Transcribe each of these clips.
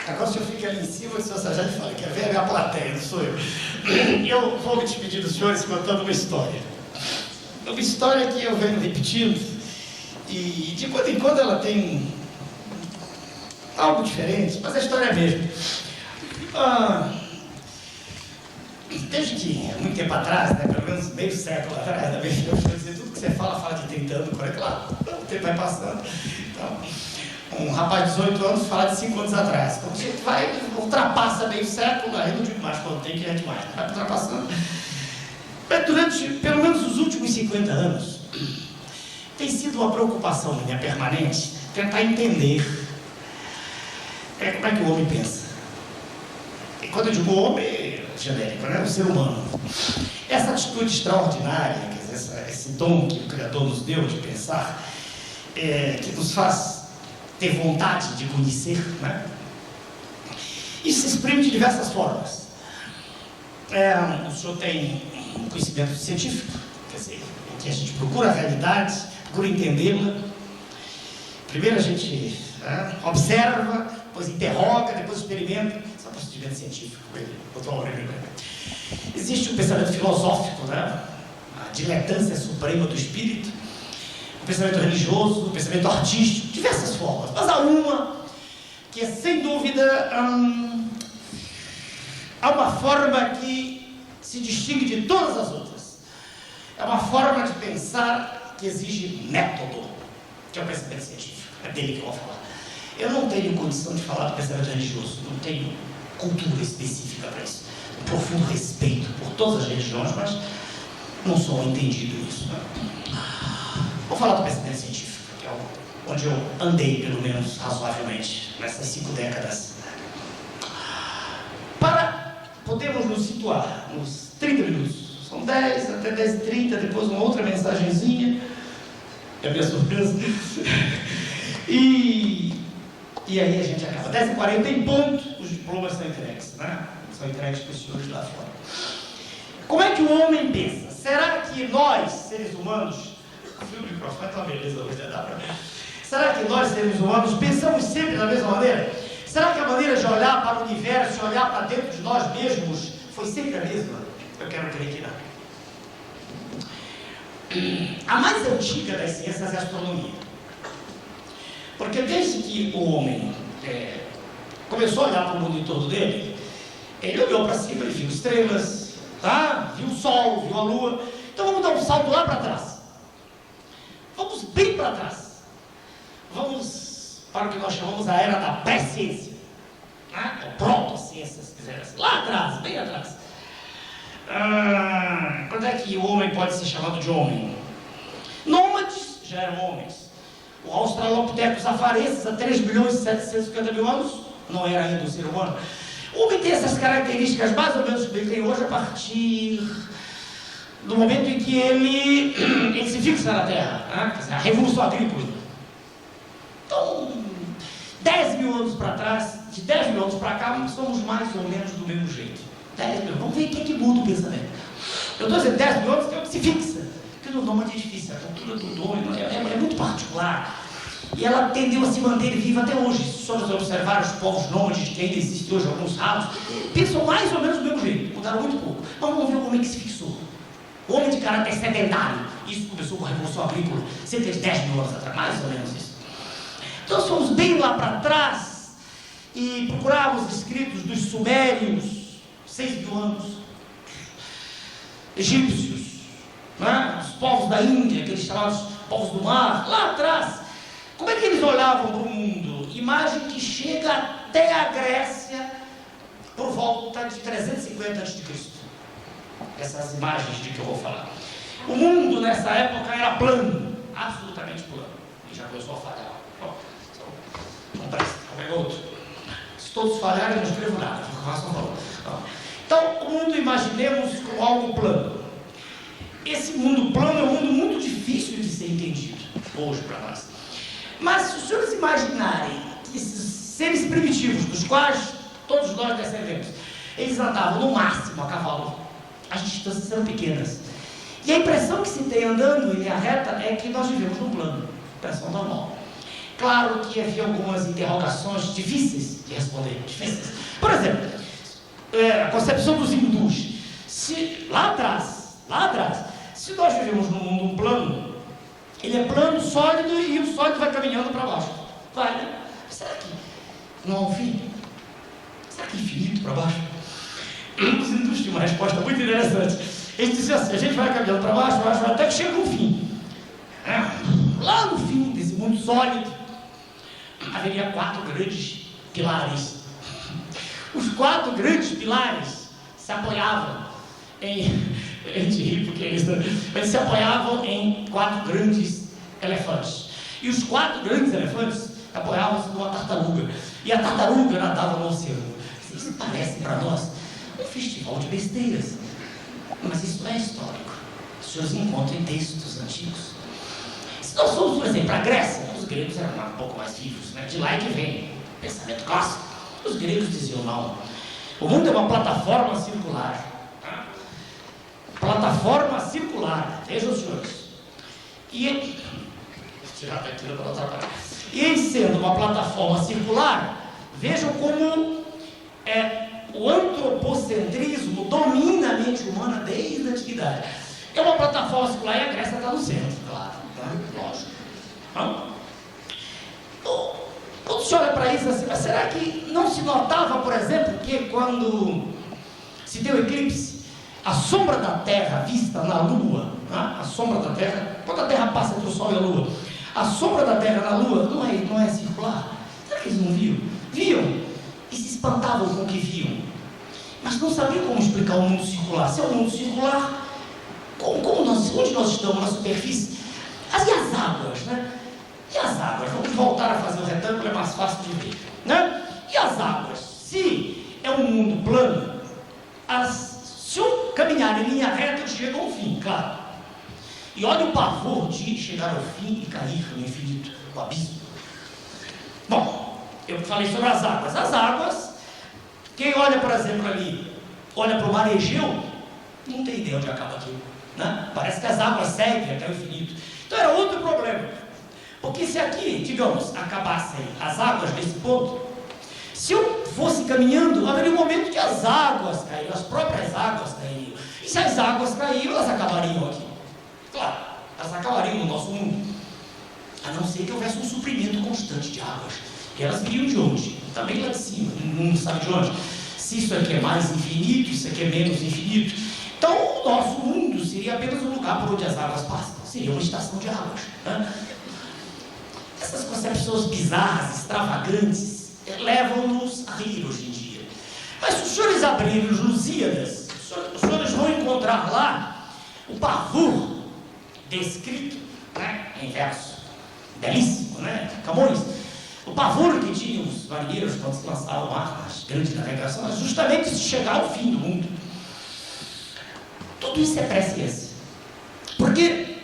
Agora o senhor fica ali em cima e o senhor Sargento fala, quer ver a minha plateia, não sou eu. Eu vou me despedir dos senhores contando uma história. Uma história que eu venho repetindo e de quando em quando ela tem algo diferente, mas a história é a mesma. Desde que, muito tempo atrás, né, pelo menos meio século atrás, né, eu vou dizer, tudo que você fala de 30 anos, é claro, o tempo vai passando. Então, um rapaz de 18 anos fala de 5 anos atrás. Quando a gente vai, ultrapassa meio século, aí não digo mais quando tem, que é demais, vai ultrapassando. Mas durante, pelo menos os últimos 50 anos, tem sido uma preocupação minha permanente tentar entender como é que o homem pensa. E quando eu digo homem, genérico, né? O ser humano. Essa atitude extraordinária, quer dizer, esse dom que o Criador nos deu de pensar, que nos faz ter vontade de conhecer, né? Isso se exprime de diversas formas. O senhor tem um conhecimento científico, quer dizer, em que a gente procura a realidade, procura entendê-la. Primeiro a gente observa, depois interroga, depois experimenta. Isso é um procedimento científico. Existe um pensamento filosófico, né? A diletância suprema do espírito, o pensamento religioso, o pensamento artístico, diversas formas. Mas há uma que é, sem dúvida, há uma forma que se distingue de todas as outras. É uma forma de pensar que exige método, que é o pensamento científico. É dele que eu vou falar. Eu não tenho condição de falar do pensamento religioso, não tenho cultura específica para isso. Um profundo respeito por todas as religiões, mas não sou entendido nisso. Vou falar do pensamento científico, que é onde eu andei, pelo menos, razoavelmente, nessas 5 décadas. Para podermos nos situar nos 30 minutos, são 10 até 10h30, depois uma outra mensagenzinha, é a minha surpresa, e aí a gente acaba. 10h40 em ponto, os diplomas são entregues, né? São entregues para os senhores lá fora. Como é que o homem pensa? Será que nós, seres humanos, o microfone está uma beleza hoje, dá para ver. Será que nós, seres humanos, pensamos sempre da mesma maneira? Será que a maneira de olhar para o universo, de olhar para dentro de nós mesmos, foi sempre a mesma? Eu quero crer que não. A mais antiga das ciências é a astronomia. Porque desde que o homem começou a olhar para o mundo em torno dele, ele olhou para cima, ele viu estrelas, viu o sol, viu a lua. Então vamos dar um salto lá para trás. Vamos bem para trás. Vamos para o que nós chamamos a era da pré-ciência, ou proto-ciência, se quiser assim. Lá atrás, bem atrás. Quando é que o homem pode ser chamado de homem? Nômades já eram homens. O Australopithecus afarensis, há 3.750.000 anos, não era ainda um ser humano. O homem tem essas características mais ou menos que ele tem hoje a partir do momento em que ele se fixa na Terra, a Revolução Agrícola. Então, 10.000 anos para trás, de 10.000 anos para cá, somos mais ou menos do mesmo jeito. 10.000, vamos ver o que muda o pensamento. Eu estou dizendo 10.000 anos que é o que se fixa. Porque no nômade é difícil, a cultura do homem é muito particular. E ela tendeu a se manter viva até hoje. Se os senhores observarem os povos nômades, que ainda existem hoje, alguns raros, pensam mais ou menos do mesmo jeito, mudaram muito pouco. Mas vamos ver o homem que se fixou. O homem de caráter sedentário. Isso começou com a Revolução Agrícola, cerca de 10.000 anos atrás, mais ou menos isso. Então nós fomos bem lá para trás e procurávamos escritos dos sumérios, 6.000 anos, egípcios, os povos da Índia, aqueles chamados povos do mar, lá atrás. Como é que eles olhavam para o mundo? Imagem que chega até a Grécia por volta de 350 a.C. Essas imagens de que eu vou falar. O mundo nessa época era plano, absolutamente plano. E já começou a falhar. Não presta, como é outro. Se todos falharem, eu não escrevo nada. Então, o mundo imaginemos como algo plano. Esse mundo plano é um mundo muito difícil de ser entendido hoje para nós. Mas se os senhores imaginarem que esses seres primitivos, dos quais todos nós descendemos, eles andavam no máximo a cavalo, as distâncias eram pequenas. E a impressão que se tem andando em linha reta é que nós vivemos num plano, impressão normal. Claro que havia algumas interrogações difíceis de responder, difíceis. Por exemplo, a concepção dos hindus. Lá atrás, se nós vivemos num mundo plano, ele é plano, sólido, e o sólido vai caminhando para baixo. Vai, né? Será que não há um fim? Será que é infinito para baixo? Os hindus tinham uma resposta muito interessante. Eles diziam assim: a gente vai caminhando para baixo, até que chega no fim. Lá no fim desse mundo sólido, haveria 4 grandes pilares. Os 4 grandes pilares se apoiavam em... A gente ri porque é isso, eles se apoiavam em 4 grandes elefantes. E os 4 grandes elefantes apoiavam-se numa tartaruga. E a tartaruga nadava no oceano. Isso parece para nós um festival de besteiras. Mas isso é histórico. Os senhores encontram em textos antigos. Se nós formos, por exemplo, para a Grécia, os gregos eram um pouco mais vivos, né? De lá é que vem o pensamento clássico. Os gregos diziam: não, o mundo é uma plataforma circular. Plataforma circular, vejam os senhores. E em sendo uma plataforma circular, vejam como o antropocentrismo domina a mente humana desde a antiguidade. É uma plataforma circular e a Grécia está no centro, claro, lógico. Quando se olha para isso assim, será que não se notava, por exemplo, que quando se deu eclipse, a sombra da Terra vista na Lua, a sombra da Terra, quando a Terra passa entre o Sol e a Lua, a sombra da Terra na Lua não é circular? Será que eles não viam? Viam e se espantavam com o que viam, mas não sabiam como explicar o mundo circular. Se é um mundo circular, onde nós estamos na superfície? E as águas, né? E as águas? Vamos voltar a fazer o retângulo, é mais fácil de ver, né? E as águas? Se é um mundo plano, se eu caminhar em linha reta, eu chego ao fim, claro. E olha o pavor de chegar ao fim e cair no infinito, no abismo. Bom, eu falei sobre as águas. As águas, quem olha, por exemplo, ali, olha para o mar Egeu, não tem ideia onde acaba aquilo, né? Parece que as águas seguem até o infinito. Então era outro problema. Porque se aqui, digamos, acabassem as águas nesse ponto, se eu fosse caminhando, haveria um momento que as águas cairiam, as próprias águas cairiam. E se as águas caíram, elas acabariam aqui. Claro, elas acabariam no nosso mundo. A não ser que houvesse um suprimento constante de águas. E elas viriam de onde? Também lá de cima, não sabe de onde. Se isso aqui é mais infinito, isso aqui é menos infinito. Então o nosso mundo seria apenas um lugar por onde as águas passam. Seria uma estação de águas, né? Essas concepções bizarras, extravagantes, levam-nos a rir hoje em dia. Mas se os senhores abrirem os Lusíadas, os senhores vão encontrar lá o pavor descrito, né, em verso belíssimo, né, Camões. O pavor que tinham os marinheiros quando se lançavam ao mar nas grandes navegações, justamente de chegar ao fim do mundo. Tudo isso é presciência. Porque,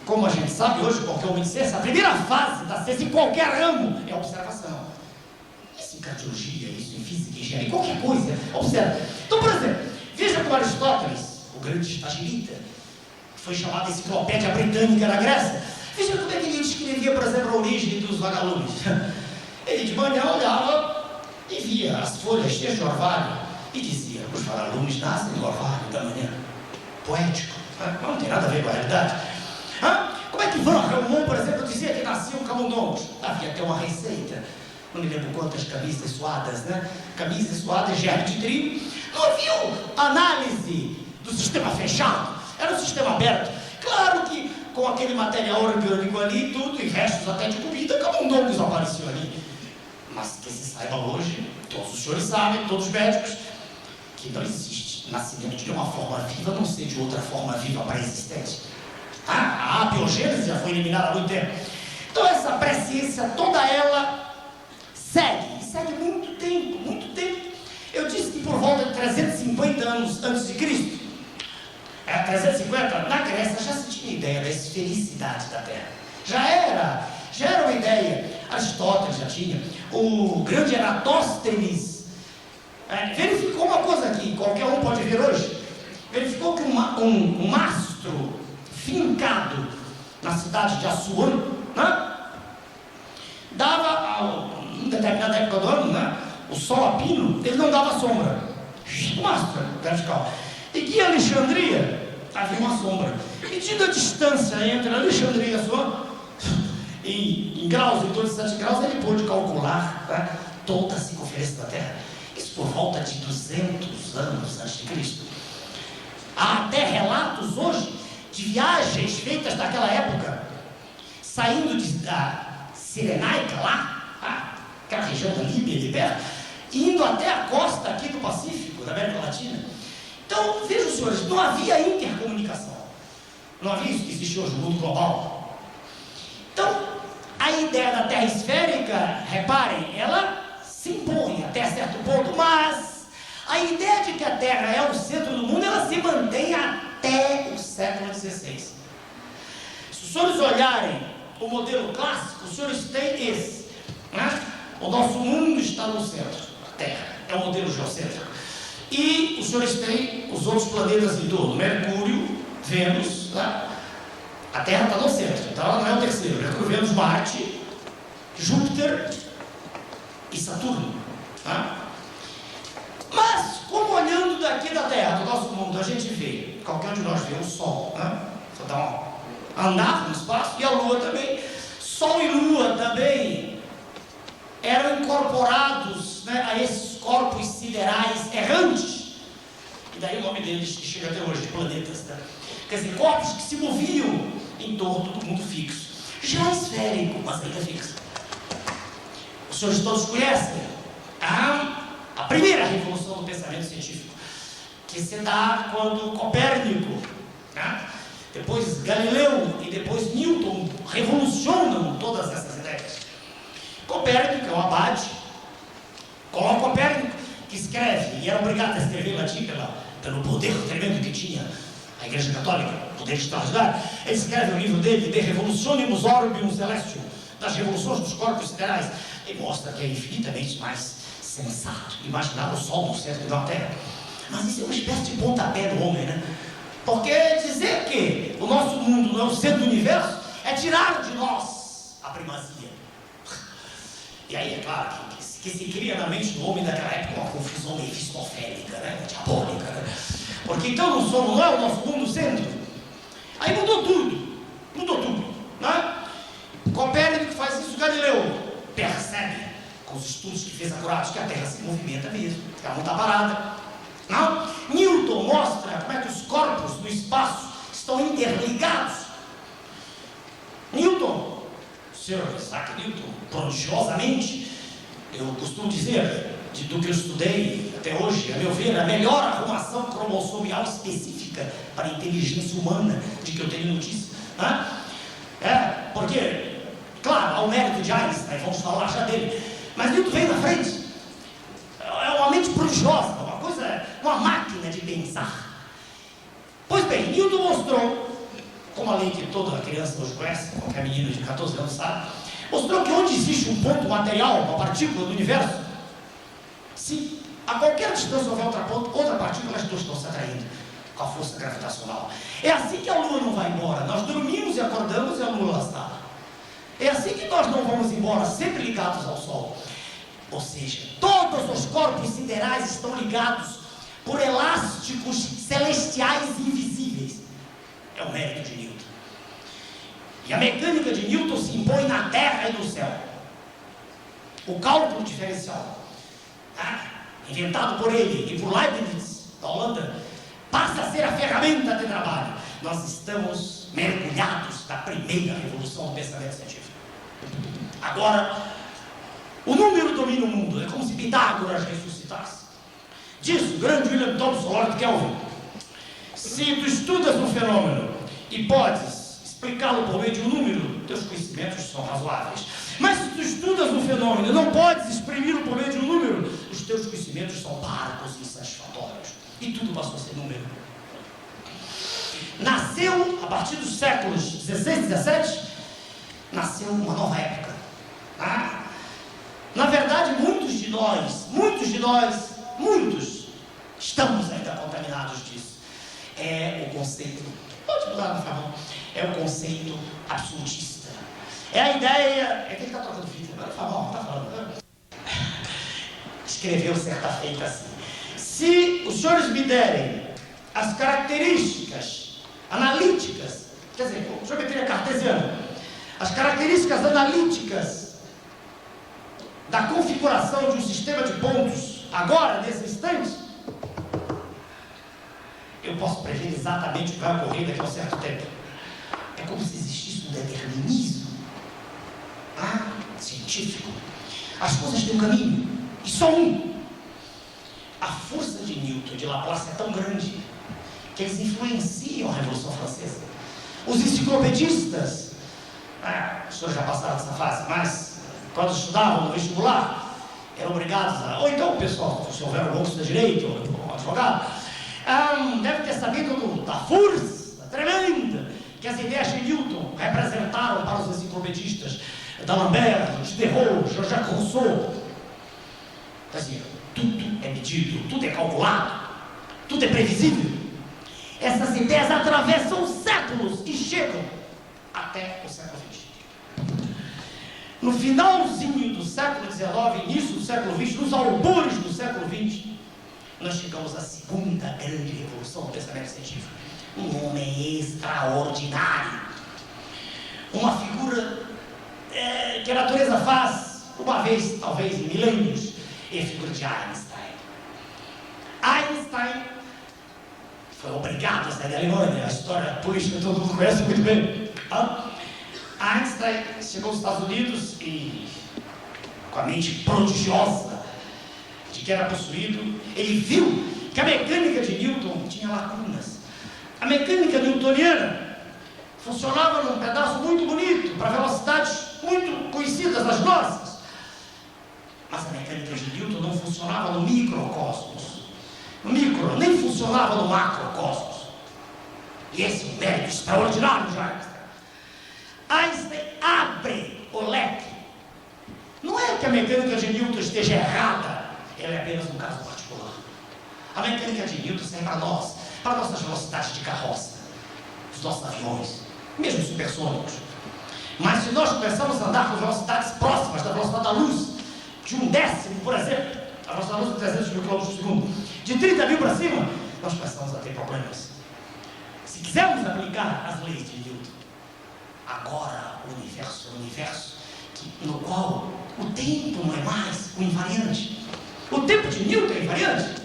como a gente sabe hoje, qualquer homem de ciência, a primeira fase da ciência em qualquer ramo é a observação. Isso em cardiologia, isso em física, engenharia, qualquer coisa, observa. Então, por exemplo, veja como Aristóteles, o grande estagirita, que foi chamado de Enciclopédia Britânica da Grécia, veja como é que ele descrevia, por exemplo, a origem dos vagalumes. Ele de manhã olhava e via as folhas cheias de orvalho e dizia: os vagalumes nascem no orvalho da manhã. Poético, não tem nada a ver com a realidade. Como é que Van Helmont, por exemplo, dizia que nasciam camundongos? Havia até uma receita, não me lembro quantas camisas suadas, né? Camisas suadas, germe de trigo. Não havia análise do sistema fechado, era um sistema aberto. Claro que com aquele material orgânico ali, tudo, e restos até de comida, camundongos apareciam ali. Mas que se saiba hoje, todos os senhores sabem, todos os médicos, que não existe nascimento de uma forma viva, a não ser de outra forma viva pré-existente. A abiogênese já foi eliminada há muito tempo. Então essa presciência, toda ela segue muito tempo, muito tempo. Eu disse que por volta de 350 anos antes de Cristo, 350, na Grécia já se tinha ideia da esfericidade da Terra. Já era uma ideia. Aristóteles já tinha. O grande Eratóstenes verificou uma coisa que qualquer um pode ver hoje. Verificou que um mastro fincado na cidade de Assuã, né? dependendo da época do ano, né? O sol a pino, ele não dava sombra. Mostra, vertical. E que em Alexandria havia uma sombra. Medindo a distância entre Alexandria e a sua, em graus, em torno de 7 graus, ele pôde calcular, né, toda a circunferência da Terra. Isso por volta de 200 anos antes de Cristo. Há até relatos hoje de viagens feitas naquela época, saindo da Cirenaica lá, aquela região da Líbia de perto, indo até a costa aqui do Pacífico, da América Latina. Então, vejam, senhores, não havia intercomunicação. Não havia isso que existe hoje no mundo global. Então, a ideia da Terra esférica, reparem, ela se impõe até certo ponto, mas a ideia de que a Terra é o centro do mundo, ela se mantém até o século XVI. Se os senhores olharem o modelo clássico, os senhores têm esse, né? O nosso mundo está no centro, a Terra, é o modelo geocêntrico. E os senhores têm os outros planetas em torno, Mercúrio, Vênus, tá? A Terra está no centro, então ela não é o terceiro. Mercúrio, Vênus, Marte, Júpiter e Saturno, tá? Mas, como olhando daqui da Terra, do nosso mundo, a gente vê, qualquer um de nós vê o Sol, né? Só dá andar no espaço, e a Lua também. Sol e Lua também eram incorporados, né, a esses corpos siderais errantes, e daí o nome deles que chega até hoje, de planetas, né? Quer dizer, corpos que se moviam em torno do mundo fixo, já esférico, mas ainda fixo. Os senhores todos conhecem a primeira revolução do pensamento científico, que se dá quando Copérnico, né, depois Galileu e depois Newton revolucionam todas essas ideias. Copérnico é um abade, Colão Copérnico, que escreve, e era obrigado a escrever em latim pelo poder tremendo que tinha a Igreja Católica, poder extraordinário. Ele escreve o livro dele, De Revolutionibus Orbium Celestium, das revoluções dos corpos siderais, e mostra que é infinitamente mais sensato imaginar o Sol no centro da Terra. Mas isso é uma espécie de pontapé do homem, né? Porque dizer que o nosso mundo não é o centro do universo é tirar de nós a primazia. E aí é claro que se cria na mente do homem daquela época uma confusão mefistofélica, né? Diabólica, né? Porque então não é o nosso mundo o centro. Aí mudou tudo, né? Copérnico faz isso, Galileu percebe, com os estudos que fez acurados, que a Terra se movimenta mesmo, que ela não está parada. Não? Newton mostra como é que os corpos do espaço estão interligados. Newton, o senhor Isaac Newton, prodigiosamente, eu costumo dizer, do que eu estudei até hoje, a meu ver, a melhor arrumação cromossomial específica para a inteligência humana de que eu tenho notícia. Né? Porque, claro, há o mérito de Einstein, vamos falar já dele, mas Newton vem na frente. É uma mente prodigiosa, uma máquina de pensar. Pois bem, Newton mostrou, como a lei que toda criança hoje conhece, qualquer menino de 14 anos sabe, mostrou que onde existe um ponto material, uma partícula do universo, se a qualquer distância houver outra partícula, as duas estão se atraindo com a força gravitacional. É assim que a Lua não vai embora. Nós dormimos e acordamos e a Lua lá está. É assim que nós não vamos embora, sempre ligados ao Sol. Ou seja, todos os corpos siderais estão ligados por elásticos celestiais invisíveis. É o mérito de Newton. E a mecânica de Newton se impõe na Terra e no céu. O cálculo diferencial, inventado por ele e por Leibniz, da Holanda, passa a ser a ferramenta de trabalho. Nós estamos mergulhados na primeira revolução do pensamento científico. Agora, o número domina o mundo. É como se Pitágoras ressuscitasse. Diz o grande William Thomson Lord Kelvin: se tu estudas um fenômeno e podes explicá-lo por meio de um número, teus conhecimentos são razoáveis. Mas se tu estudas um fenômeno e não podes exprimi-lo por meio de um número, os teus conhecimentos são parcos e insatisfatórios. E tudo passou a ser número. Nasceu, a partir dos séculos 16 e 17, nasceu uma nova época. Na verdade, muitos de nós, estamos ainda contaminados disso. É o conceito, pode mudar na favor, é o conceito absolutista. É a ideia, é que ele está trocando fita, agora tá bom, tá falando. escreveu certa feita assim: se os senhores me derem as características analíticas, quer dizer, geometria cartesiana, as características analíticas da configuração de um sistema de pontos, agora, nesse instante, eu posso prever exatamente o que vai ocorrer daqui a um certo tempo. É como se existisse um determinismo científico. As coisas têm um caminho, e só um. A força de Newton e de Laplace é tão grande que eles influenciam a Revolução Francesa. Os enciclopedistas, os senhores já passaram dessa fase, mas quando estudavam no vestibular, eram obrigados a... Ou então o pessoal, se houver um bolso da direita, ou um advogado, deve ter sabido da força tremenda que as ideias de Newton representaram para os enciclopedistas, d'Alembert, Diderot, Jean-Jacques Rousseau. Quer dizer, tudo é medido, tudo é calculado, tudo é previsível. Essas ideias atravessam séculos e chegam até o século XX. No finalzinho do século XIX, início do século XX, nos albores do século XX, nós chegamos à segunda grande revolução do pensamento científico. Um homem extraordinário, uma figura que a natureza faz uma vez, talvez em milênios, é a figura de Einstein. Einstein foi obrigado a sair da Alemanha, a história política todo mundo conhece muito bem. Einstein chegou aos Estados Unidos e, com a mente prodigiosa de que era possuído, ele viu que a mecânica de Newton tinha lacunas. A mecânica newtoniana funcionava num pedaço muito bonito, para velocidades muito conhecidas das nossas. Mas a mecânica de Newton não funcionava no microcosmos. No micro, nem funcionava no macrocosmos. E esse é um mérito extraordinário de Einstein. Einstein abre o leque. Não é que a mecânica de Newton esteja errada, ela é apenas um caso particular. A mecânica de Newton serve para nós, para nossas velocidades de carroça, os nossos aviões, mesmo supersônicos. Mas se nós começamos a andar com velocidades próximas da velocidade da luz, de 1/10, por exemplo, a velocidade da luz é 300 mil km por segundo, de 30 mil para cima, nós começamos a ter problemas. Se quisermos aplicar as leis de Newton, agora o universo é um universo no qual o tempo não é mais o invariante. O tempo de Newton é invariante.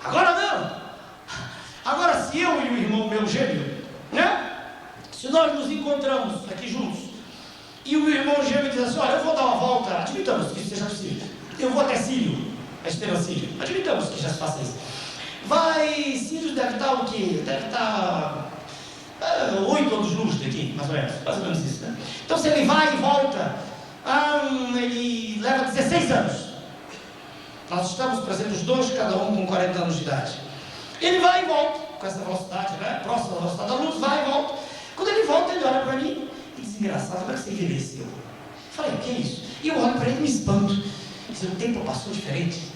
Agora não. Agora, se eu e o irmão meu gêmeo, se nós nos encontramos aqui juntos e o meu irmão gêmeo diz assim: olha, eu vou dar uma volta, admitamos que isso seja possível, eu vou até Sírio, a estrela Sírio, admitamos que já se faça isso. Sírio deve estar o quê? Deve estar 8 anos-luz daqui, mais ou menos isso, né? Então, se ele vai e volta, ele leva 16 anos. Nós estamos, por exemplo, os dois, cada um com 40 anos de idade. Ele vai e volta, com essa velocidade, próxima da velocidade da luz, vai e volta. Quando ele volta, ele olha para mim e diz: engraçado, como é que você envelheceu? Eu falei: o que é isso? E eu olho para ele e me espanto. Diz: o tempo passou diferente.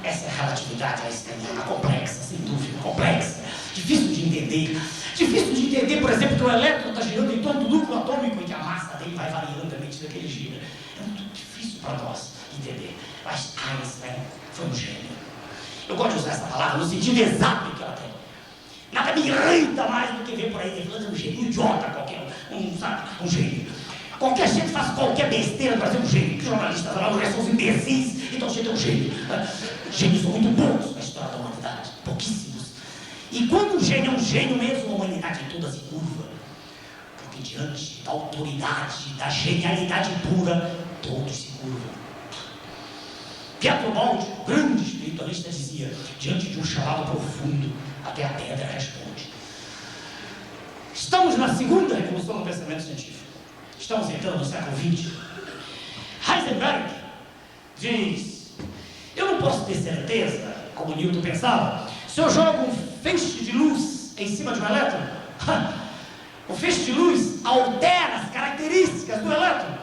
Essa é a relatividade einsteiniana, complexa, sem dúvida, complexa, difícil de entender. Difícil de entender, por exemplo, que o elétron está girando em torno do núcleo atômico e que a massa dele vai variando à medida que ele gira. É muito difícil para nós entender. Mas Einstein foi um gênio. Eu gosto de usar essa palavra no sentido exato que ela tem. Nada me irrita mais do que ver por aí falando um gênio, um idiota qualquer, um gênio. Qualquer gente faz qualquer besteira para ser um gênio. Os jornalistas falam que são os imbecis, então você é um gênio. Gênios são muito poucos na história da humanidade, pouquíssimos. E quando um gênio é um gênio mesmo, a humanidade toda se curva. Porque diante da autoridade, da genialidade pura, todos se curvam. Pietro Baldi, grande espiritualista, dizia: diante de um chamado profundo, até a pedra responde. Estamos na segunda revolução do pensamento científico. Estamos entrando no século XX. Heisenberg diz: eu não posso ter certeza, como Newton pensava, se eu jogo um feixe de luz em cima de um elétron, o feixe de luz altera as características do elétron,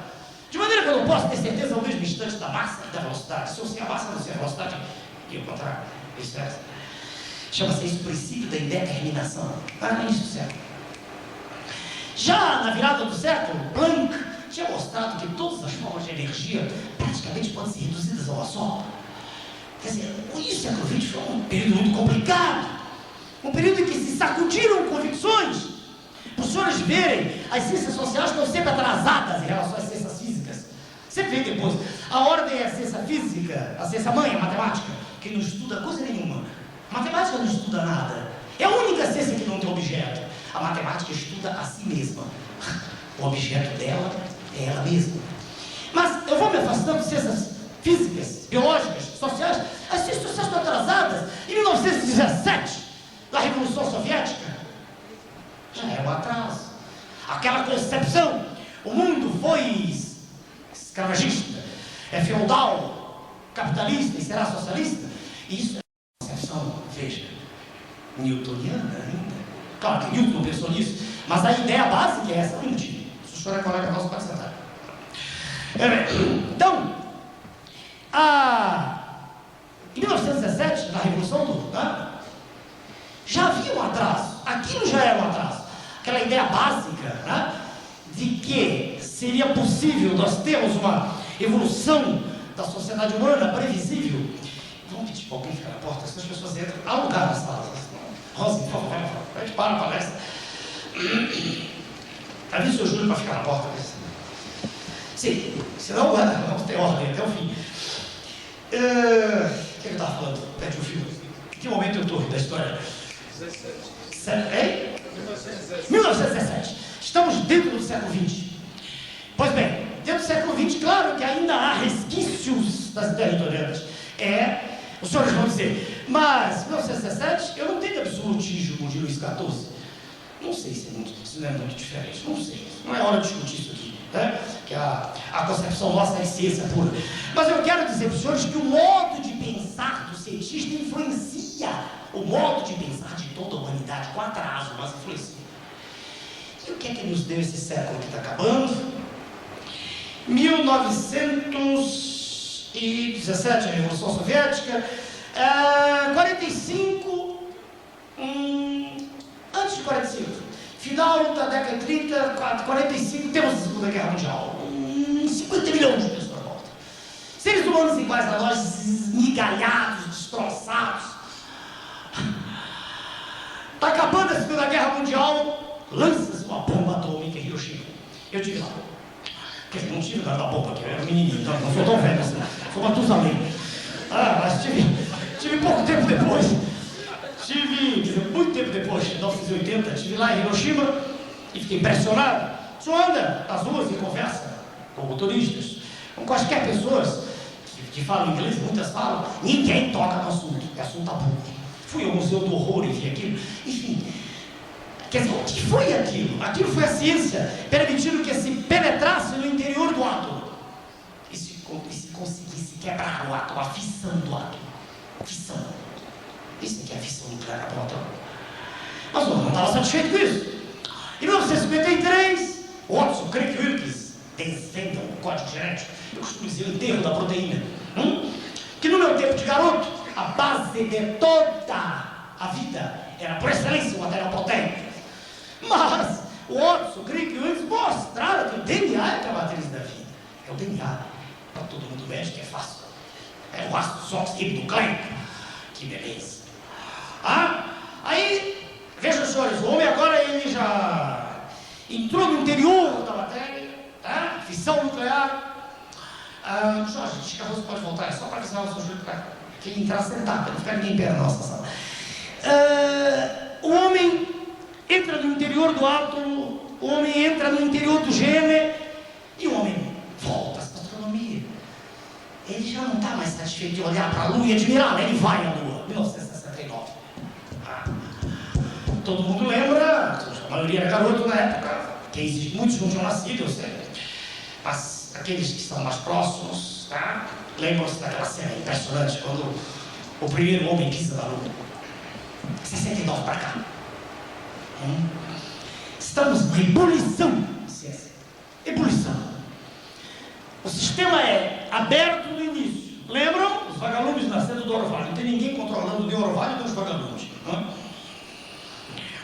de maneira que eu não posso ter certeza ao mesmo instante da massa e da velocidade. Se eu sei a massa, não sei a velocidade, e o contrário, vice-versa. Chama-se isso princípio da indeterminação. No início do século. Já na virada do século, Planck tinha mostrado que todas as formas de energia praticamente podem ser reduzidas a uma só. Quer dizer, o século XX foi um período muito complicado, um período em que se sacudiram convicções. Para os senhores verem, as ciências sociais estão sempre atrasadas em relação às ciências físicas. Sempre vem depois. A ordem é a ciência física, a ciência mãe, a matemática, que não estuda coisa nenhuma. A matemática não estuda nada. É a única ciência que não tem objeto. A matemática estuda a si mesma. O objeto dela é ela mesma. Mas eu vou me afastando de ciências físicas, biológicas, sociais. As ciências sociais estão atrasadas. Em 1917, da Revolução Soviética, já era um atraso. Aquela concepção, o mundo foi escravagista, é feudal, capitalista e será socialista. Isso é uma concepção, veja, newtoniana ainda. Claro que Newton não pensou nisso, mas a ideia básica é essa. Se o senhor é colega nosso, pode sentar. Então, em 1917, na Revolução já havia um atraso. Aquilo já era um atraso. Aquela ideia básica, de que seria possível nós termos uma evolução da sociedade humana previsível. Vamos pedir para alguém ficar na porta, se as pessoas entram, há lugar nas salas. Rosa, por favor, a gente para a palestra. Avisa o seu Júlio para ficar na porta. Sim, senão vamos ter ordem até o fim. O que ele estava falando? Pede o fio. Em que momento eu estou da história? 1917. Estamos dentro do século XX. Pois bem, dentro do século XX, claro que ainda há resquícios das ideias vitorianas. Os senhores vão dizer, mas 1917 eu não tenho absolutismo de Luís XIV. Não sei se não é muito diferente, não sei. Não é hora de discutir isso aqui, que a concepção nossa é ciência pura. Mas eu quero dizer para os senhores que o modo de pensar do cientista influencia o modo de pensar de toda a humanidade, com atraso, mas influencia. E o que é que nos deu esse século que está acabando? 1917, a Revolução Soviética, 45, antes de 45, final da década de 30, 45, temos a Segunda Guerra Mundial, 50 milhões de pessoas mortas, seres humanos iguais a nós, esmigalhados, destroçados. Está acabando a Segunda Guerra Mundial, lança-se uma bomba atômica em Hiroshima. Eu tive lá. Quer dizer, não tive nada da bomba, que eu era menininho, não sou tão velho assim, sou Matusalém. Mas tive pouco tempo depois. Muito tempo depois, em 1980, estive lá em Hiroshima e fiquei impressionado. O senhor anda nas ruas e conversa com motoristas, com quaisquer pessoas que falam inglês, muitas falam, ninguém toca no assunto, é assunto tabu. Fui ao Museu do Horror e vi aquilo, enfim. Quer dizer, o que foi aquilo? Aquilo foi a ciência permitindo que se penetrasse no interior do átomo e se conseguisse quebrar o átomo, a fissão do átomo. Fissão. Isso aqui é a fissão nuclear do átomo. Mas não estava satisfeito com isso. Em 1953, Watson, Crick e Wilkes desvendam o código genético. Eu costumo dizer o enterro da proteína. Que no meu tempo de garoto, a base de toda a vida era, por excelência, o material proteico. Mas Watson, Crick e Wilkes mostraram que o DNA é a matriz da vida. É o DNA. Para todo mundo médico é fácil. É o ácido desoxirribonucleico. Que beleza. Aí, vejam, senhores, o homem agora ele já entrou no interior da matéria, fissão nuclear. Jorge, Chica Rosa pode voltar, é só para avisar o seu Júlio para que ele entrar sentado, para não ficar ninguém em pé na nossa sala. O homem entra no interior do átomo, o homem entra no interior do gene, e o homem volta para a astronomia. Ele já não está mais satisfeito de olhar para a Lua e admirá-la, ele vai à Lua, 1969. Todo mundo lembra, a maioria era garoto na época, muitos não tinham nascido, eu sei, mas aqueles que estão mais próximos, lembram-se daquela cena impressionante, quando o primeiro homem pisa na Lua. 69 para cá. Estamos numa ebulição, ciência. Ebulição. O sistema é aberto no início. Lembram? Os vagalumes nascendo do orvalho. Não tem ninguém controlando o orvalho dos vagalumes.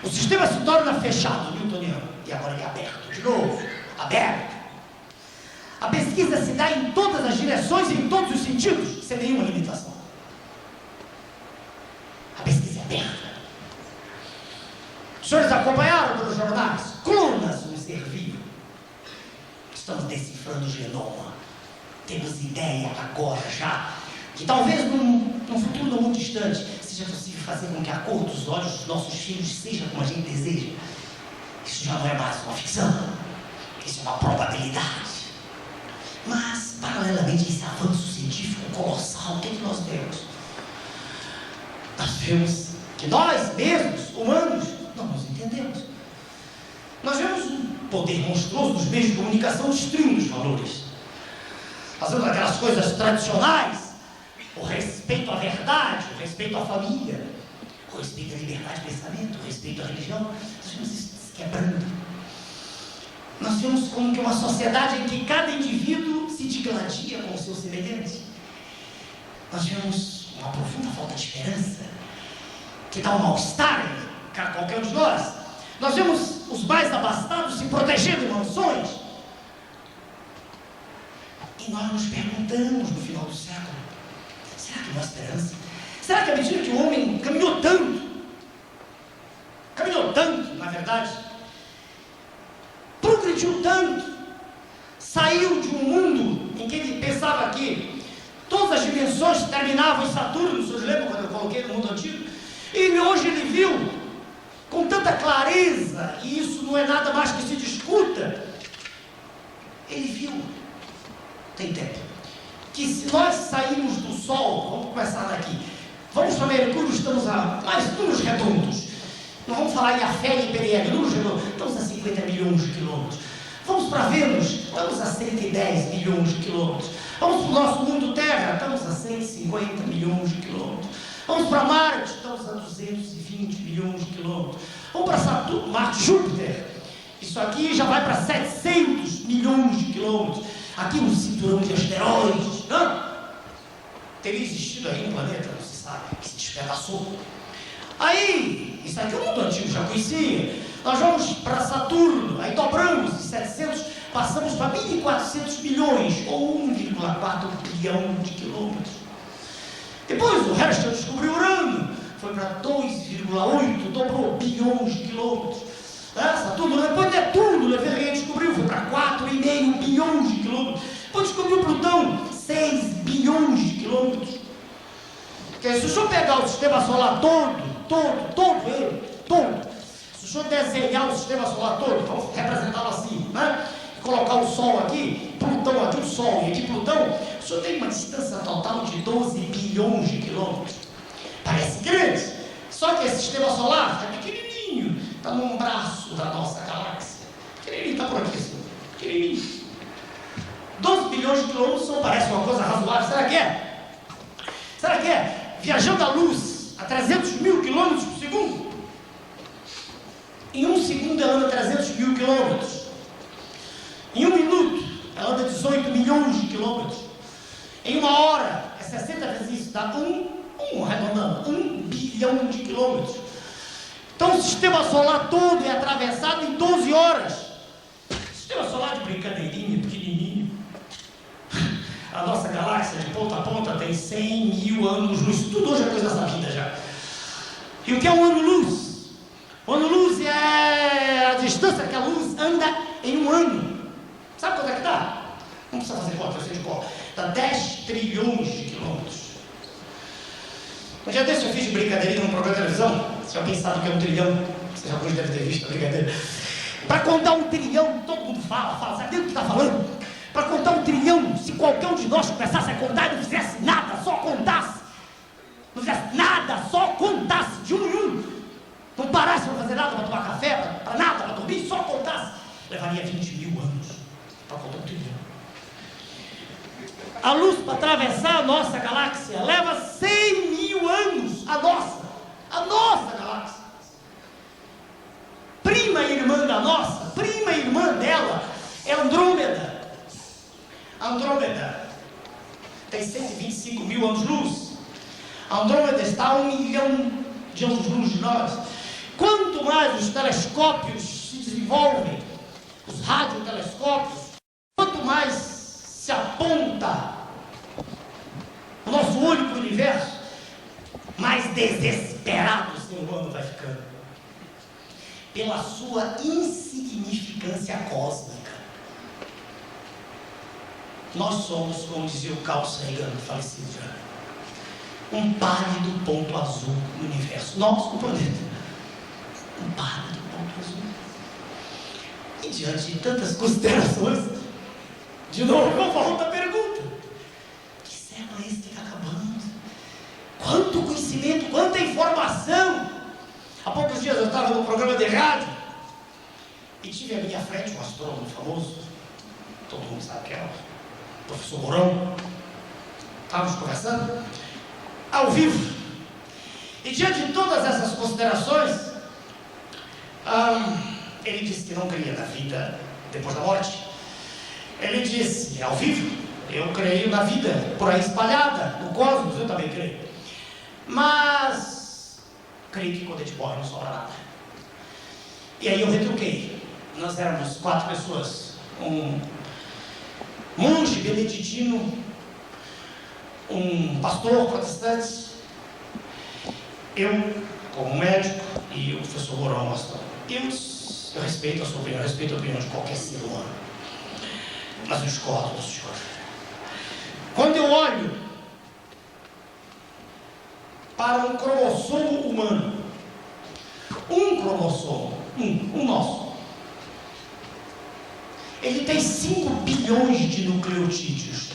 O sistema se torna fechado, newtoniano. E agora ele é aberto. De novo, aberto. A pesquisa se dá em todas as direções e em todos os sentidos, sem nenhuma limitação. genoma. Temos ideia agora já que talvez num futuro não muito distante seja possível fazer com que a cor dos olhos dos nossos filhos seja como a gente deseja. Isso já não é mais uma ficção, isso é uma probabilidade. Mas, paralelamente a esse avanço científico colossal, o que é que nós vemos? Nós vemos que nós mesmos, humanos, não nos entendemos. Nós vemos um poder monstruoso dos meios de comunicação destruindo os valores. Nós vemos aquelas coisas tradicionais, o respeito à verdade, o respeito à família, o respeito à liberdade de pensamento, o respeito à religião. Nós vemos isso se quebrando. Nós vemos como que uma sociedade em que cada indivíduo se digladia com o seu semelhante. Nós vemos uma profunda falta de esperança, que dá um mal-estar em qualquer um de nós. Nós vemos os mais abastados se protegendo em mansões. E nós nos perguntamos no final do século, será que não há esperança? Será que à medida que o homem caminhou tanto, na verdade, progrediu tanto, saiu de um mundo em que ele pensava que todas as dimensões terminavam em Saturno, vocês lembram quando eu coloquei no mundo antigo? E hoje ele viu com tanta clareza, e isso não é nada mais que se discuta, ele viu, tem tempo, que se nós sairmos do Sol, vamos começar daqui, vamos para Mercúrio, estamos a mais números redondos, não vamos falar em Afé e Periélio, números redondos, estamos a 50 milhões de quilômetros. Vamos para Vênus, estamos a 110 milhões de quilômetros. Vamos para o nosso mundo Terra, estamos a 150 milhões de quilômetros. Vamos para Marte, estamos a 220 milhões de quilômetros. Vamos para Saturno, Marte, Júpiter. Isso aqui já vai para 700 milhões de quilômetros. Aqui um cinturão de asteroides. Não? Teria existido aí um planeta, não se sabe, que se despedaçou. Aí, isso aqui o mundo antigo já conhecia. Nós vamos para Saturno, aí dobramos de 700, passamos para 1.400 milhões, ou 1,4 bilhão de quilômetros. Depois o resto descobriu Urano, foi para 2,8, dobrou bilhões de quilômetros. Saturno, depois Netuno, ele descobriu, foi para 4,5 bilhões de quilômetros. Depois descobriu Plutão, 6 bilhões de quilômetros. Quer dizer, se o senhor pegar o sistema solar todo ele, se o senhor desenhar o sistema solar todo, vamos representá-lo assim, né? Colocar o Sol aqui, Plutão aqui, o Sol e aqui Plutão, o senhor tem uma distância total de 12 bilhões de quilômetros. Parece grande, só que esse sistema solar é pequenininho, está num braço da nossa galáxia. Pequenininho, está por aqui, assim, pequenininho. 12 bilhões de quilômetros não parece uma coisa razoável, será que é? Será que é? Viajando a luz a 300 mil quilômetros por segundo, em um segundo ela anda 300 mil quilômetros, em um minuto ela anda 18 milhões de quilômetros, em uma hora é 60 vezes isso, dá arredondando, 1 bilhão de quilômetros. Então o sistema solar todo é atravessado em 12 horas. O sistema solar de brincadeirinha, pequenininho. A nossa galáxia de ponta a ponta tem 100 mil anos-luz. Tudo hoje é coisa dessa vida já. E o que é um ano-luz? O ano-luz é a distância que a luz anda em um ano. Sabe quanto é que dá? Não precisa fazer conta, eu sei de cor. Dá 10 trilhões de quilômetros. Um dia desse eu fiz de brincadeirinha num programa de televisão. Você já pensava o que é um trilhão? Você já deve ter visto a brincadeira. Para contar um trilhão, todo mundo fala, sabe o que está falando? Para contar um trilhão, se qualquer um de nós começasse a contar e não fizesse nada, só contasse, de um em um, não parasse para fazer nada, para tomar café, para nada, para dormir, só contasse, levaria 20 mil anos para contar um trilhão. A luz para atravessar a nossa galáxia leva 100 mil anos, a nossa galáxia. Prima irmã da nossa, prima irmã dela é Andrômeda. Andrômeda tem 125 mil anos-luz. Andrômeda está a 1 milhão de anos-luz de nós. Quanto mais os telescópios se desenvolvem, os radiotelescópios, quanto mais se aponta o nosso olho para o universo, mais desesperado o ser humano vai ficando pela sua insignificância cósmica. Nós somos, como dizia o Carl Sagan, falecido já, um pálido ponto azul no universo. Nós, o planeta, um pálido ponto azul. E diante de tantas considerações, de novo eu volto à pergunta: que século é esse que está acabando? Quanto conhecimento, quanta informação! Há poucos dias eu estava no programa de rádio e tive à minha frente um astrônomo famoso, todo mundo sabe que é o professor Mourão. Estávamos conversando ao vivo, e diante de todas essas considerações, ele disse que não cria na vida depois da morte. Ele disse, ao vivo: eu creio na vida por aí espalhada no cosmos, eu também creio, mas creio que quando a gente morre não sobra nada. E aí eu retruquei. Nós éramos 4 pessoas: um monge beneditino, um pastor protestante, eu como médico e o professor Mourão, eu respeito a sua opinião, eu respeito a opinião de qualquer ser humano, mas eu discordo do senhor. Quando eu olho para um cromossomo humano, um cromossomo, um nosso, ele tem 5 bilhões de nucleotídeos.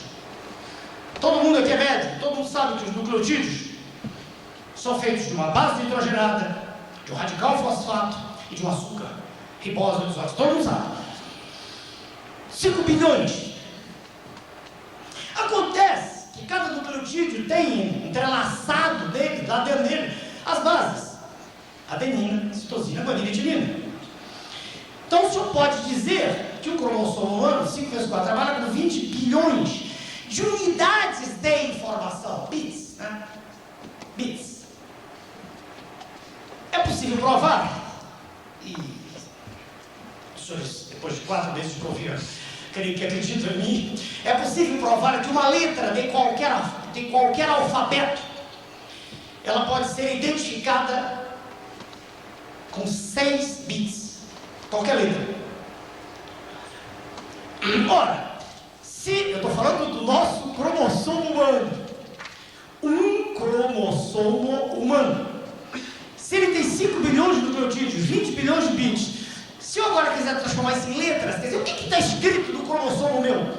Todo mundo aqui é médico, todo mundo sabe que os nucleotídeos são feitos de uma base hidrogenada, de um radical fosfato e de um açúcar, ribose dos óxidos, todo mundo sabe. 5 bilhões. Acontece que cada nucleotídeo tem entrelaçado dele, lá dentro dele, as bases: adenina, citosina, guanina e timina. Então o senhor pode dizer que o cromossomo humano, 5 vezes 4, trabalha com 20 bilhões de unidades de informação, bits, né? Bits. É possível provar? E os senhores, depois de 4 meses de ouvir, creio que acreditam em mim, é possível provar que uma letra de qualquer alfabeto, ela pode ser identificada com 6 bits. Qualquer letra. Ora, se eu estou falando do nosso cromossomo humano, um cromossomo humano, se ele tem 5 bilhões de nucleotídeos, 20 bilhões de bits, se eu agora quiser transformar isso em letras, quer dizer, o que está escrito no cromossomo meu,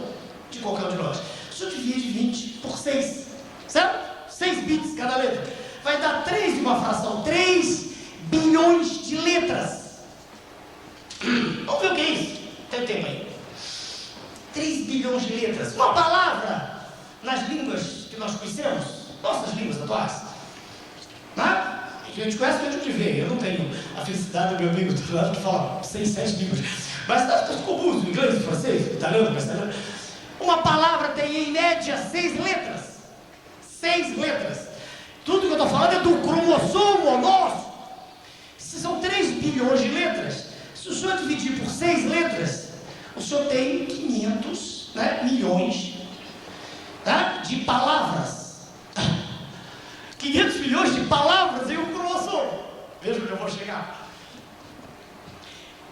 de qualquer um de nós? Se eu dividir 20 por 6, certo? 6 bits cada letra, vai dar 3 de uma fração, 3 bilhões de letras. Vamos ver o que é isso? Tem tempo aí. 3 bilhões de letras. Uma palavra nas línguas que nós conhecemos, nossas línguas atuais, né? A gente conhece o que a gente vê. Eu não tenho a felicidade do meu amigo do lado que fala 6, 7 línguas, mas está comuns: inglês, francês, italiano, castelhano. Uma palavra tem em média 6 letras. 6 letras. Tudo que eu estou falando é do cromossomo nosso. Se são 3 bilhões de letras, se o senhor dividir por 6 letras, o senhor tem 500 milhões, tá, de palavras. 500 milhões de palavras em um cromossomo. Veja onde eu vou chegar.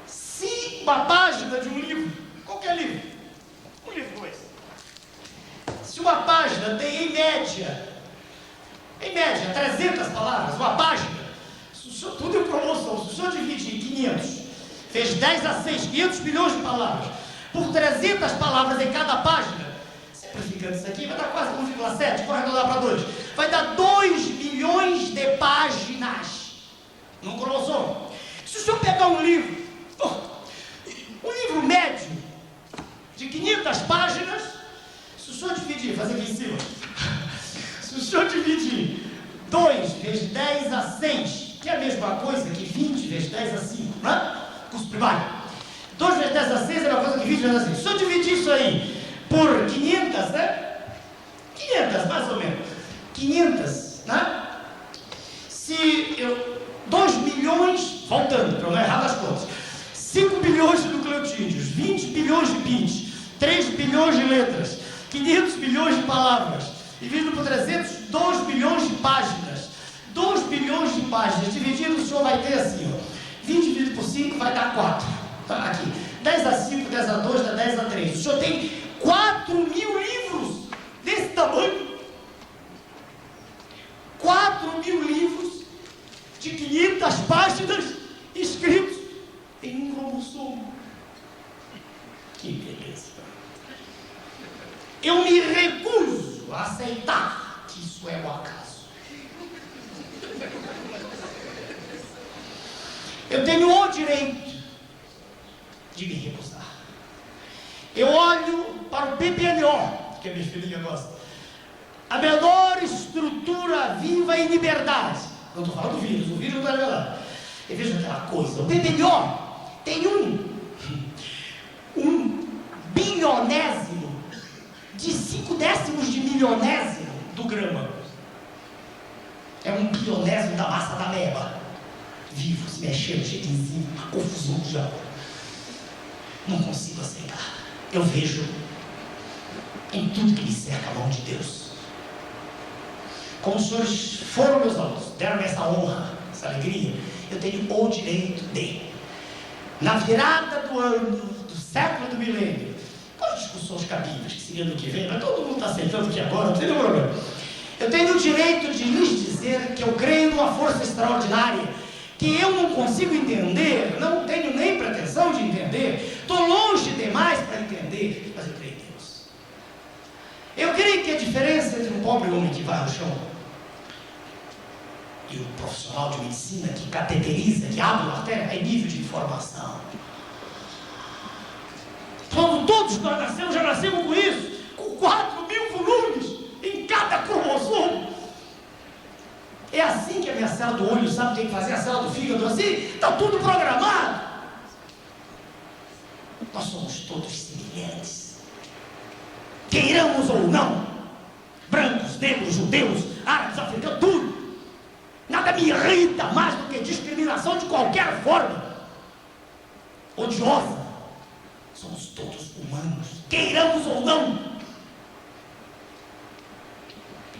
Se uma página de um livro, qualquer livro, um livro como esse, se uma página tem em média 300 palavras, uma página, tudo é um cromossomo. Se o senhor dividir 500, fez 10 a 6, 500 milhões de palavras, por 300 palavras em cada página, simplificando isso aqui, vai dar quase 1,7, vou arredondar para 2, vai dar 2 milhões de páginas num cromossomo. Se o senhor pegar um livro médio de 500 páginas, se o senhor dividir, fazer aqui em cima, se o senhor dividir 2 vezes 10 a 6, que é a mesma coisa que 20 vezes 10 a 5, né? Curso primário. 2 vezes 10 a 6 é a mesma coisa que 20 vezes a 5. Se eu dividir isso aí por 500, né? 500, mais ou menos. 500, né? Se eu... 2 milhões, voltando, para eu não errar nas contas. 5 bilhões de nucleotídeos, 20 bilhões de bits, 3 bilhões de letras, 500 bilhões de palavras, dividido por 300, 2 bilhões de páginas. 2 bilhões de páginas, dividido, o senhor vai ter assim, ó, 20 dividido por 5 vai dar 4. Tá aqui. 10 a 5, 10 a 2, dá 10 a 3. O senhor tem 4 4.000 livros desse tamanho. 4.000 livros de 500 páginas escritos em um cromossomo. Que beleza! Eu me recuso a aceitar que isso é o acaso. Eu tenho o direito de me recusar. Eu olho para o PPNO, que a minha filhinha gosta, a menor estrutura viva em liberdade. Não estou falando do vírus, o vírus não é verdade. E veja aquela coisa, o PPNO tem um bilionésimo de 5/10 de milionésimo do grama. É um bilionésimo da massa da meba, vivo, se mexendo, cheio de enzima, confusão de alma. Não consigo aceitar. Eu vejo em tudo que me cerca a mão de Deus. Como os senhores foram meus alunos, deram-me essa honra, essa alegria, eu tenho o direito de, na virada do ano, do século do milênio, com as discussões cabíveis, que seria do que vem, mas todo mundo está aceitando que agora, não tem nenhum problema. Eu tenho o direito de lhes dizer que eu creio numa força extraordinária, que eu não consigo entender, não tenho nem pretensão de entender, estou longe demais para entender, mas eu creio em Deus. Eu creio que a diferença entre um pobre homem que vai ao chão e o profissional de medicina que cateteriza, que abre uma artéria, é nível de informação. Quando todos nós nascemos, já nascemos com isso, com 4.000 volumes em cada cromossomo. É assim que a minha célula do olho, sabe, tem que fazer a célula do fígado assim, está tudo programado. Nós somos todos semelhantes, queiramos ou não, brancos, negros, judeus, árabes, africanos, tudo. Nada me irrita mais do que discriminação de qualquer forma, odiosa. Somos todos humanos, queiramos ou não,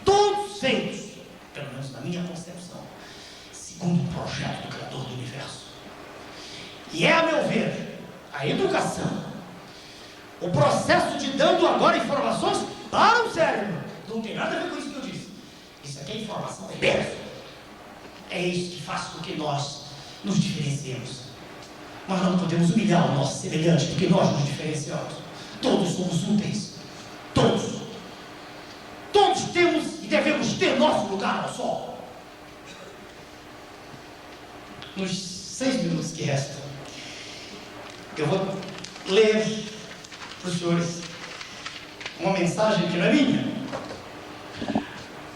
todos feitos, pelo menos na minha concepção, segundo o projeto do Criador do Universo. E é, a meu ver, a educação, o processo de dando agora informações para o cérebro. Não tem nada a ver com isso que eu disse. Isso aqui é informação de Deus. É isso que faz com que nós nos diferenciemos. Nós não podemos humilhar o nosso semelhante, porque nós nos diferenciamos. Todos somos úteis. Todos. Todos temos e devemos ter nosso lugar ao sol. Nos 6 minutos que restam, eu vou ler para os senhores uma mensagem que não é minha.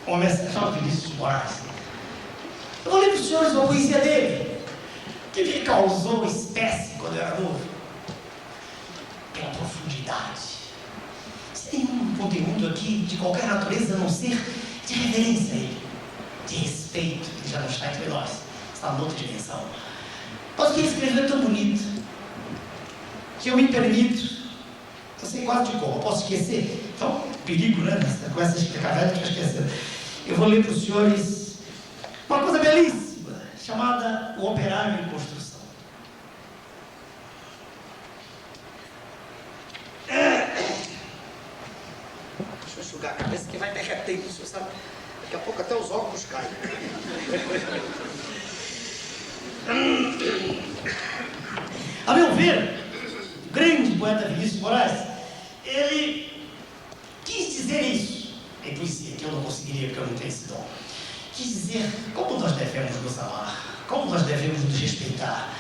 Uma mensagem de Vinícius de Moraes. Eu vou ler para os senhores uma poesia dele, que me causou espécie quando eu era novo. Pela profundidade. Sem nenhum conteúdo aqui de qualquer natureza, a não ser de reverência a ele, de respeito, que já não está entre nós, está em outra dimensão. Mas o que ele escreveu é tão bonito, que eu me permito, eu sei quase de cor, eu posso esquecer. Então, perigo, né? Com essa explicação, que eu esqueci. Eu vou ler para os senhores uma coisa belíssima, chamada O Operário em Construção. Deixa eu enxugar a cabeça, que vai derreter, você sabe? Daqui a pouco até os óculos caem. A meu ver, o grande poeta Vinícius de Moraes, ele quis dizer isso em poesia, que eu não conseguiria, porque eu não tenho esse dom. Quis dizer como nós devemos nos amar, como nós devemos nos respeitar,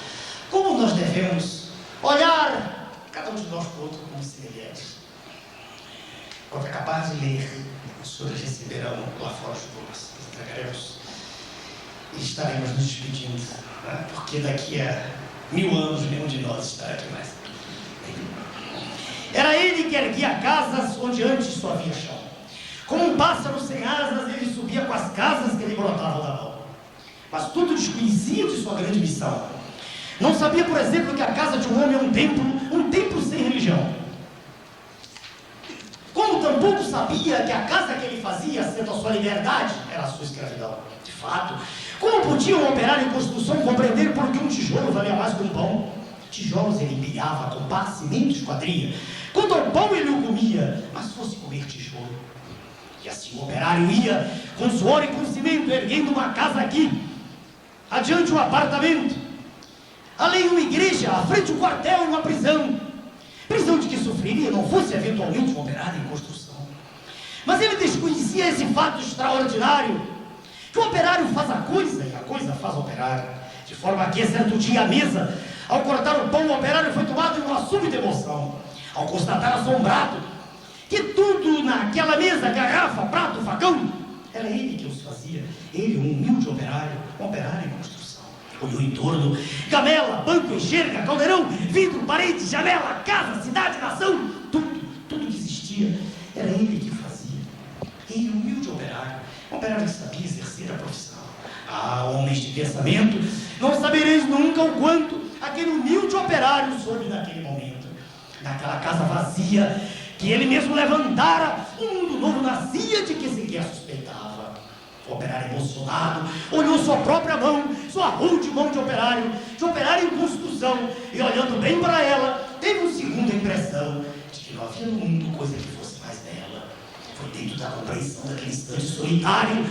como nós devemos olhar cada um de nós para o outro como semelhantes. Quando é capaz de ler, os senhores receberão lá fora os bolos, nós entregaremos e estaremos nos despedindo, né? Porque daqui a 1000 anos nenhum de nós estará aqui mais. Era ele que erguia casas onde antes só havia chão. Como um pássaro sem asas, ele subia com as casas que lhe brotavam da mão. Mas tudo desconhecia de sua grande missão. Não sabia, por exemplo, que a casa de um homem é um templo sem religião. Como tampouco sabia que a casa que ele fazia, sendo a sua liberdade, era a sua escravidão. De fato, como podia um operário em construção compreender por que um tijolo valia mais que um pão? Tijolos ele empilhava com pá, cimento e esquadria. Quanto ao pão ele o comia, mas fosse comer tijolo. E assim o operário ia, com suor e com cimento, erguendo uma casa aqui, adiante um apartamento, além uma igreja, à frente um quartel e uma prisão. Prisão de que sofreria não fosse eventualmente um operário em construção. Mas ele desconhecia esse fato extraordinário, que o operário faz a coisa e a coisa faz o operário. De forma que, certo dia à mesa, ao cortar o pão, o operário foi tomado em uma súbita emoção, ao constatar assombrado que tudo naquela mesa, garrafa, prato, facão, era ele que os fazia. Ele, um humilde operário, um operário em construção. Olhou em torno, gamela, banco, enxerga, caldeirão, vidro, parede, janela, casa, cidade, nação, tudo que existia, era ele que fazia. Ele, um humilde operário, um operário que sabia exercer a profissão. Ah, homens de pensamento, não sabereis nunca o quanto aquele humilde operário soube naquele momento. Naquela casa vazia, que ele mesmo levantara, um mundo novo nascia de que sequer suspeitava. O operário emocionado olhou sua própria mão, sua rude mão de operário em construção, e olhando bem para ela, teve uma segunda impressão de que não havia no mundo coisa que fosse mais bela. Foi dentro da compreensão daquele instante solitário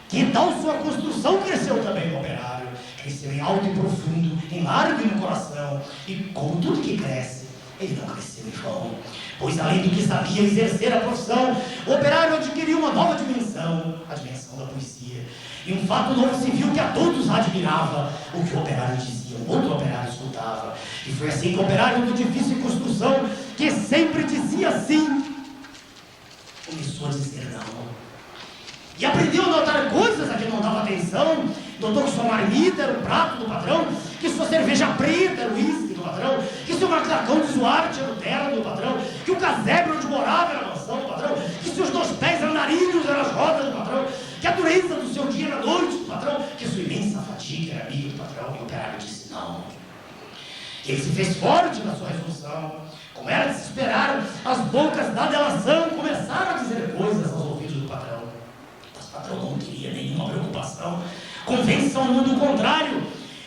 que tal sua construção cresceu também no operário. Cresceu em alto e profundo, em largo e no coração, e como tudo que cresce, ele não cresceu em vão, pois além do que sabia exercer a profissão, o operário adquiriu uma nova dimensão, a dimensão da poesia. E um fato novo se viu que a todos admirava. O que o operário dizia, o outro operário escutava. E foi assim que o operário do edifício em construção, que sempre dizia sim, começou a dizer não. E aprendeu a notar coisas a que não dava atenção. Notou que sua marmita era o prato do patrão, que sua cerveja preta era o uísque do patrão, que seu macacão de suarte era o terno do patrão, que o casebre onde morava era a mansão do patrão, que seus 2 pés andarilhos eram as rodas do patrão, que a dureza do seu dia era a noite do patrão, que sua imensa fadiga era amiga do patrão. E o operário disse não. E ele se fez forte na sua resolução. Como era de se esperar, as bocas da delação começaram a dizer coisas aos ouvidos do patrão. Mas o patrão não queria nenhuma preocupação. Convença ao mundo o contrário,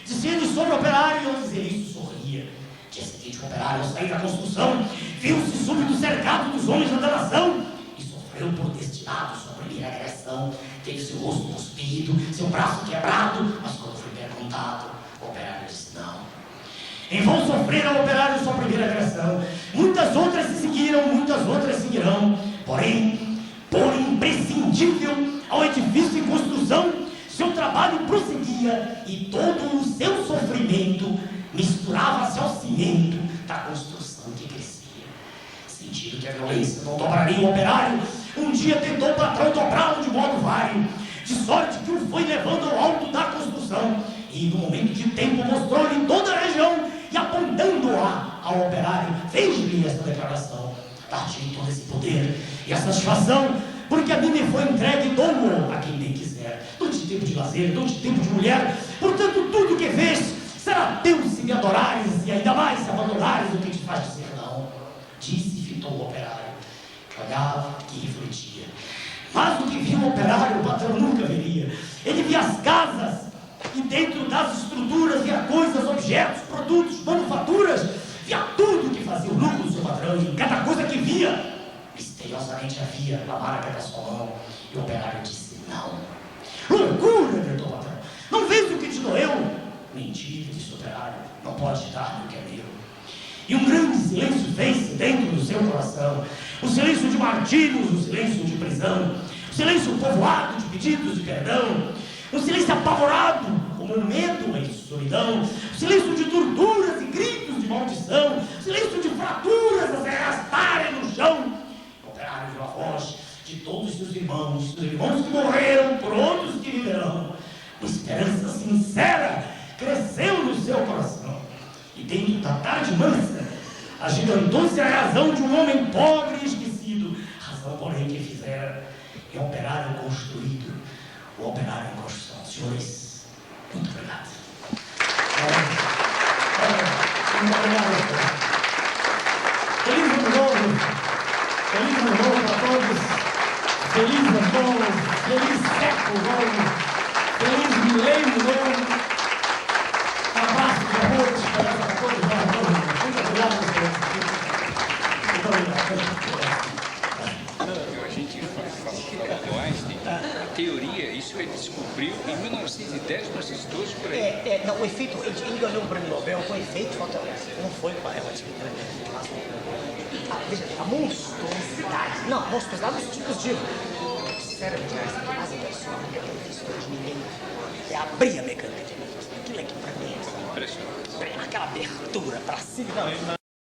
dizendo sobre o operário, e ao dizer isso sorria. Dia seguinte, o operário, ao sair da construção, viu-se súbito cercado dos homens da delação e sofreu por destinado sua primeira agressão. Teve seu rosto cuspido, seu braço quebrado, mas quando foi perguntado, o operário disse não. Em vão sofrer ao operário sua primeira agressão. Muitas outras se seguiram, muitas outras seguirão. Porém, por imprescindível ao edifício em construção, seu trabalho prosseguia e todo o seu sofrimento misturava-se ao cimento da construção que crescia. Sentindo que a violência não dobraria o operário, um dia tentou o patrão dobrá-lo de modo vário, de sorte que o foi levando ao alto da construção, e no momento de tempo mostrou-lhe toda a região, e apontando-a ao operário, fez-lhe esta declaração: dar-te todo esse poder e a satisfação, porque a mim me foi entregue e dou-o a quem bem quiser. Dou-te tempo de lazer, dou-te tempo de mulher, portanto tudo que vês será teu se me adorares, e ainda mais se abandonares o que te faz dizer não. Disse e fitou o operário, que olhava e refletia. Mas o que viu o operário, o patrão nunca veria. Ele via as casas, e dentro das estruturas via coisas, objetos, produtos, manufaturas, via tudo que fazia o lucro do seu patrão, e em cada coisa que via, misteriosamente havia a marca da sua mão. E o operário disse não. Loucura, gritou o patrão. Não vês o que te doeu? Mentira, disse o operário. Não pode dar-me o que é meu. E um grande silêncio fez-se dentro do seu coração. O silêncio de martírios, o silêncio de prisão. O silêncio povoado de pedidos de perdão. Um silêncio apavorado, como um medo e solidão. O silêncio de torturas e gritos de maldição. O silêncio de fraturas a se arrastarem no chão. O operário viu a voz de todos os seus irmãos que morreram, por outros que viverão. Uma esperança sincera cresceu no seu coração. E dentro da tarde mansa, agigantou-se a razão de um homem pobre e esquecido, razão, porém, que fizera. E o operário construído, o operário em construção. Senhores, muito obrigado. Muito obrigado. Feliz ano novo. Feliz ano novo para todos. Feliz ano novo. Feliz século novo. Feliz milênio novo. Um abraço de amor, de esperança para todos nós. Muito obrigado, senhor. Muito obrigado. 10 para esses dois por aí. Não, o efeito, ele ganhou o prêmio Nobel com efeito fotográfico, não foi com a veja, a monstruosidade, não, monstruosidade dos tipos de cérebro de essa quase pessoa, nunca tem visto de ninguém, abrir a mecânica de aquilo aqui pra mim, Impressionante. aquela abertura pra cima, não,